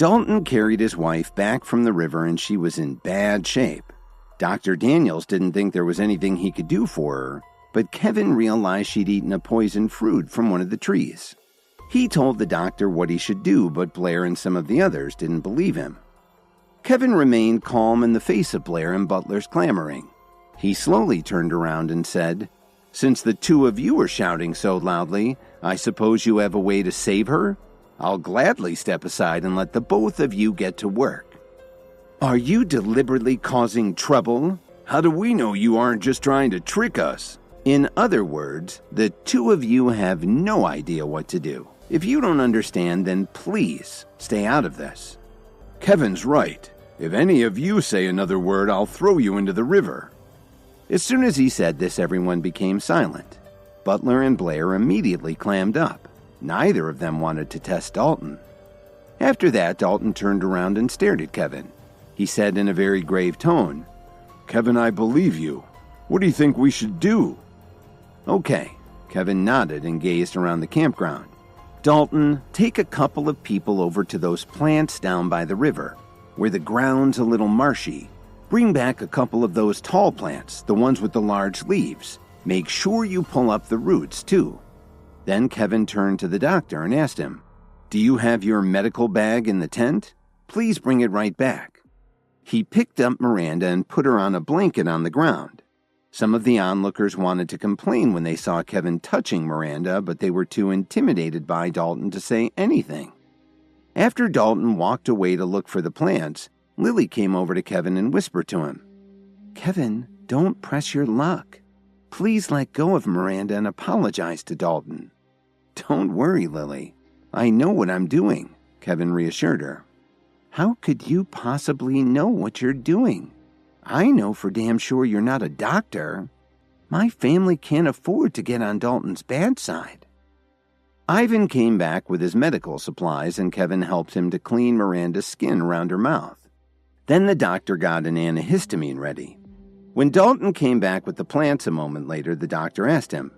Dalton carried his wife back from the river and she was in bad shape. Dr. Daniels didn't think there was anything he could do for her, but Kevin realized she'd eaten a poisoned fruit from one of the trees. He told the doctor what he should do, but Blair and some of the others didn't believe him. Kevin remained calm in the face of Blair and Butler's clamoring. He slowly turned around and said, "Since the two of you are shouting so loudly, I suppose you have a way to save her? I'll gladly step aside and let the both of you get to work." "Are you deliberately causing trouble? How do we know you aren't just trying to trick us?" In other words, the two of you have no idea what to do. If you don't understand, then please stay out of this. "Kevin's right. If any of you say another word, I'll throw you into the river." As soon as he said this, everyone became silent. Butler and Blair immediately clammed up. Neither of them wanted to test Dalton. After that, Dalton turned around and stared at Kevin. He said in a very grave tone, "Kevin, I believe you. What do you think we should do?" "Okay." Kevin nodded and gazed around the campground. "Dalton, take a couple of people over to those plants down by the river, where the ground's a little marshy. Bring back a couple of those tall plants, the ones with the large leaves. Make sure you pull up the roots, too." Then Kevin turned to the doctor and asked him, "Do you have your medical bag in the tent? Please bring it right back." He picked up Miranda and put her on a blanket on the ground. Some of the onlookers wanted to complain when they saw Kevin touching Miranda, but they were too intimidated by Dalton to say anything. After Dalton walked away to look for the plants, Lily came over to Kevin and whispered to him, "Kevin, don't press your luck. Please let go of Miranda and apologize to Dalton." "Don't worry, Lily. I know what I'm doing," Kevin reassured her. "How could you possibly know what you're doing? I know for damn sure you're not a doctor. My family can't afford to get on Dalton's bad side." Ivan came back with his medical supplies and Kevin helped him to clean Miranda's skin around her mouth. Then the doctor got an antihistamine ready. When Dalton came back with the plants a moment later, the doctor asked him,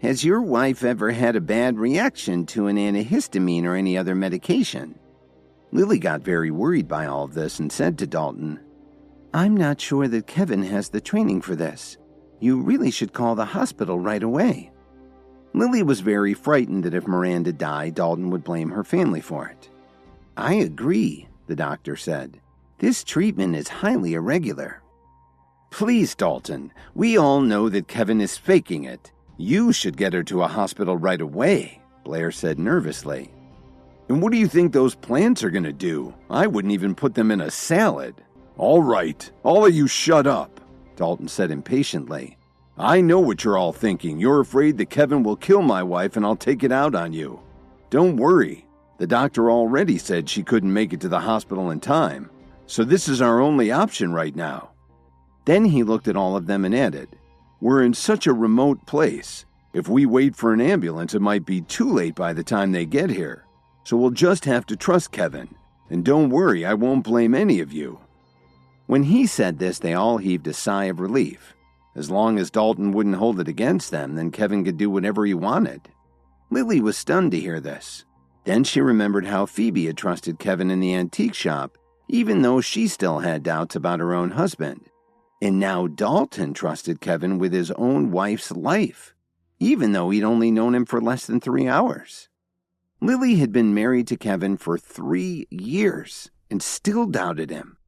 "Has your wife ever had a bad reaction to an antihistamine or any other medication?" Lily got very worried by all of this and said to Dalton, "I'm not sure that Kevin has the training for this. You really should call the hospital right away." Lily was very frightened that if Miranda died, Dalton would blame her family for it. "I agree," the doctor said. "This treatment is highly irregular." "Please, Dalton, we all know that Kevin is faking it. You should get her to a hospital right away," Blair said nervously. "And what do you think those plants are going to do? I wouldn't even put them in a salad." "All right, all of you shut up," Dalton said impatiently. "I know what you're all thinking. You're afraid that Kevin will kill my wife and I'll take it out on you. Don't worry. The doctor already said she couldn't make it to the hospital in time, so this is our only option right now." Then he looked at all of them and added, "We're in such a remote place. If we wait for an ambulance, it might be too late by the time they get here. So we'll just have to trust Kevin. And don't worry, I won't blame any of you." When he said this, they all heaved a sigh of relief. As long as Dalton wouldn't hold it against them, then Kevin could do whatever he wanted. Lily was stunned to hear this. Then she remembered how Phoebe had trusted Kevin in the antique shop, even though she still had doubts about her own husband. And now Dalton trusted Kevin with his own wife's life, even though he'd only known him for less than 3 hours. Lily had been married to Kevin for 3 years and still doubted him.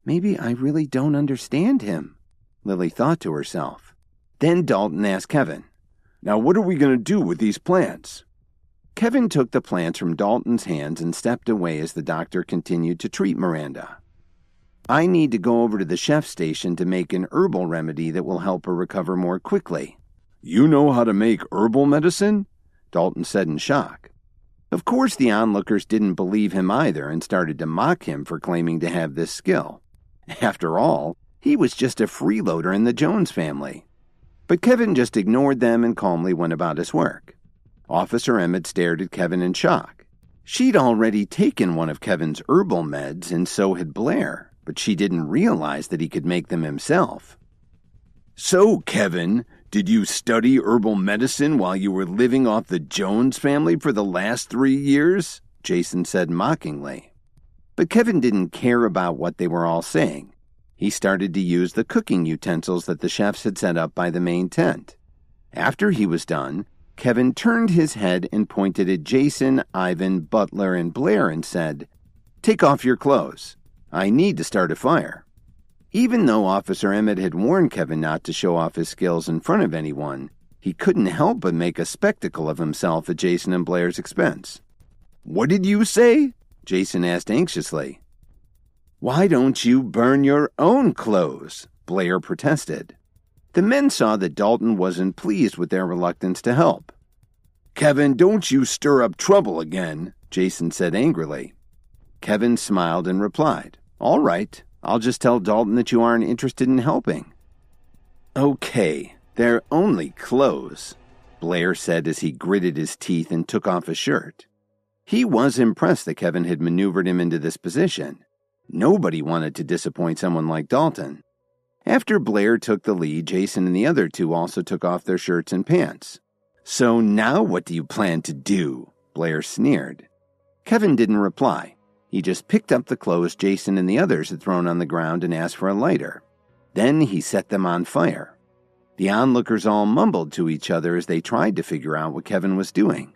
"Maybe I really don't understand him," Lily thought to herself. Then Dalton asked Kevin, "Now what are we going to do with these plants?" Kevin took the plants from Dalton's hands and stepped away as the doctor continued to treat Miranda. "I need to go over to the chef's station to make an herbal remedy that will help her recover more quickly." "You know how to make herbal medicine?" Dalton said in shock. Of course, the onlookers didn't believe him either and started to mock him for claiming to have this skill. After all, he was just a freeloader in the Jones family. But Kevin just ignored them and calmly went about his work. Officer Emmett stared at Kevin in shock. She'd already taken one of Kevin's herbal meds, and so had Blair, but she didn't realize that he could make them himself. "So, Kevin, did you study herbal medicine while you were living off the Jones family for the last 3 years?" Jason said mockingly. But Kevin didn't care about what they were all saying. He started to use the cooking utensils that the chefs had set up by the main tent. After he was done, Kevin turned his head and pointed at Jason, Ivan, Butler, and Blair and said, "Take off your clothes. I need to start a fire." Even though Officer Emmett had warned Kevin not to show off his skills in front of anyone, he couldn't help but make a spectacle of himself at Jason and Blair's expense. "What did you say?" Jason asked anxiously. "Why don't you burn your own clothes?" Blair protested. The men saw that Dalton wasn't pleased with their reluctance to help. "Kevin, don't you stir up trouble again," Jason said angrily. Kevin smiled and replied, "All right, I'll just tell Dalton that you aren't interested in helping." "Okay, they're only clothes," Blair said as he gritted his teeth and took off his shirt. He was impressed that Kevin had maneuvered him into this position. Nobody wanted to disappoint someone like Dalton. After Blair took the lead, Jason and the other two also took off their shirts and pants. "So now what do you plan to do?" Blair sneered. Kevin didn't reply. He just picked up the clothes Jason and the others had thrown on the ground and asked for a lighter. Then he set them on fire. The onlookers all mumbled to each other as they tried to figure out what Kevin was doing.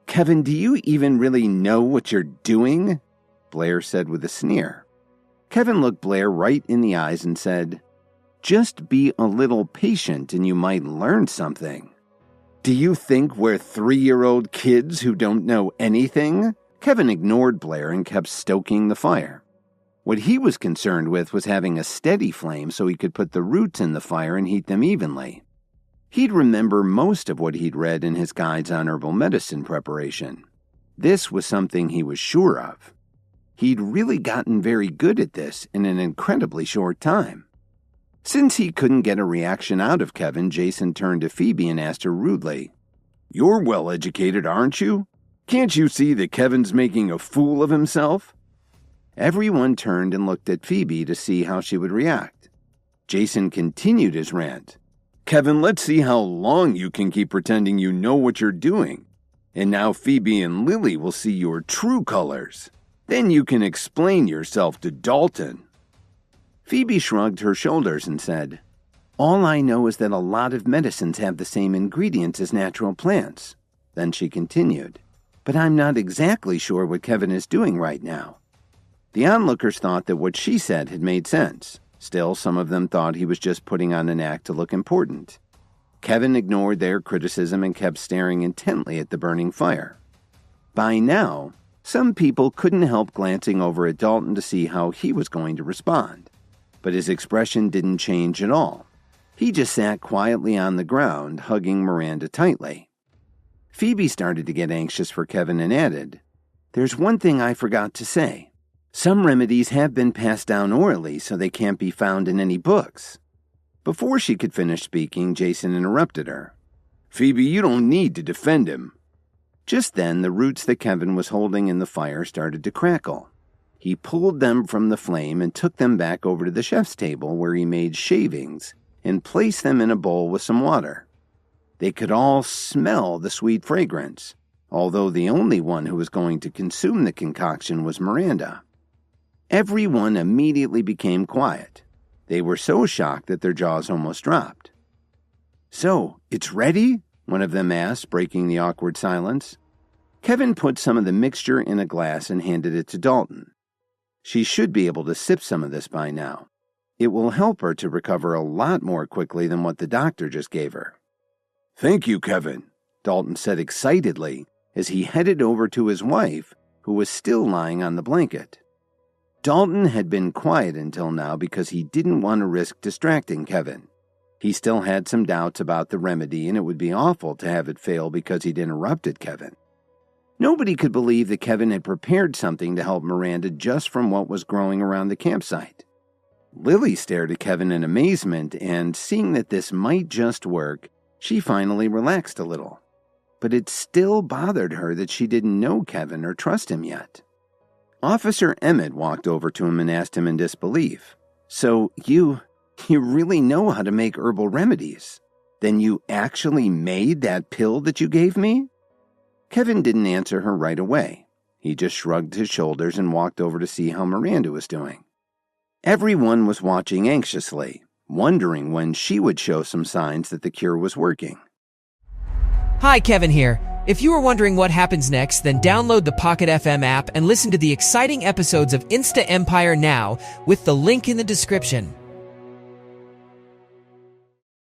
"Kevin, do you even really know what you're doing?" Blair said with a sneer. Kevin looked Blair right in the eyes and said, "Just be a little patient and you might learn something." "Do you think we're 3-year-old kids who don't know anything?" Kevin ignored Blair and kept stoking the fire. What he was concerned with was having a steady flame so he could put the roots in the fire and heat them evenly. He'd remember most of what he'd read in his guides on herbal medicine preparation. This was something he was sure of. He'd really gotten very good at this in an incredibly short time. Since he couldn't get a reaction out of Kevin, Jason turned to Phoebe and asked her rudely, "You're well educated, aren't you? Can't you see that Kevin's making a fool of himself?" Everyone turned and looked at Phoebe to see how she would react. Jason continued his rant. "Kevin, let's see how long you can keep pretending you know what you're doing. And now Phoebe and Lily will see your true colors. Then you can explain yourself to Dalton." Phoebe shrugged her shoulders and said, "All I know is that a lot of medicines have the same ingredients as natural plants." Then she continued, "But I'm not exactly sure what Kevin is doing right now." The onlookers thought that what she said had made sense. Still, some of them thought he was just putting on an act to look important. Kevin ignored their criticism and kept staring intently at the burning fire. By now, some people couldn't help glancing over at Dalton to see how he was going to respond. But his expression didn't change at all. He just sat quietly on the ground, hugging Miranda tightly. Phoebe started to get anxious for Kevin and added, "There's one thing I forgot to say. Some remedies have been passed down orally, so they can't be found in any books." Before she could finish speaking, Jason interrupted her. "Phoebe, you don't need to defend him." Just then, the roots that Kevin was holding in the fire started to crackle. He pulled them from the flame and took them back over to the chef's table where he made shavings and placed them in a bowl with some water. They could all smell the sweet fragrance, although the only one who was going to consume the concoction was Miranda. Everyone immediately became quiet. They were so shocked that their jaws almost dropped. "So, it's ready?" one of them asked, breaking the awkward silence. Kevin put some of the mixture in a glass and handed it to Dalton. "She should be able to sip some of this by now. It will help her to recover a lot more quickly than what the doctor just gave her." "Thank you, Kevin," Dalton said excitedly as he headed over to his wife, who was still lying on the blanket. Dalton had been quiet until now because he didn't want to risk distracting Kevin. He still had some doubts about the remedy, and it would be awful to have it fail because he'd interrupted Kevin. Nobody could believe that Kevin had prepared something to help Miranda just from what was growing around the campsite. Lily stared at Kevin in amazement, and seeing that this might just work, she finally relaxed a little. But it still bothered her that she didn't know Kevin or trust him yet. Officer Emmett walked over to him and asked him in disbelief, "So you really know how to make herbal remedies? Then you actually made that pill that you gave me?" Kevin didn't answer her right away. He just shrugged his shoulders and walked over to see how Miranda was doing. Everyone was watching anxiously, wondering when she would show some signs that the cure was working. Hi, Kevin here. If you are wondering what happens next, then download the Pocket FM app and listen to the exciting episodes of Insta Empire now with the link in the description.